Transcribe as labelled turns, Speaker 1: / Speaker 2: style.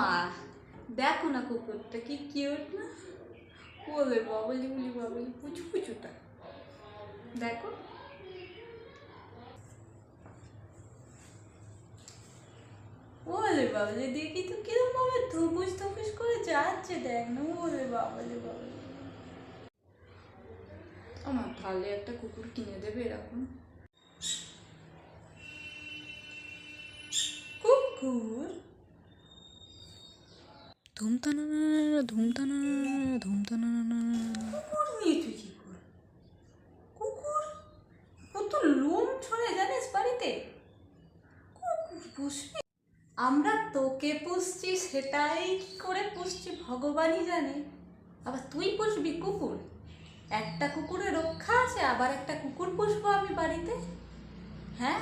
Speaker 1: মা, দেখো না কুকুরটা কি কিউট না। ওলে বাবলি উলি বাবলি পুচু পুচুটা দেখো। ওলে বাবলি দেখি তো কিরকম ভাবে ধুপুস ধুপুস করে যাচ্ছে, দেখ না। ওলে বাবলি বাবলি, আমার তাহলে একটা কুকুর কিনে দেবে এরকম কুকুর।
Speaker 2: ধুমতানা ধুমতানা ধুমতানা।
Speaker 1: কুকুর নিয়ে তুই কি কর? কুকুর কত লোম ছড়ে জানিস বাড়িতে। কুকুর পুষবি? আমরা তোকে পুষছি, সেটাই কি করে পুষছি ভগবানই জানে। আবার তুই পুষবি কুকুর? একটা কুকুরের রক্ষা আছে, আবার একটা কুকুর পুষবো আমি বাড়িতে? হ্যাঁ,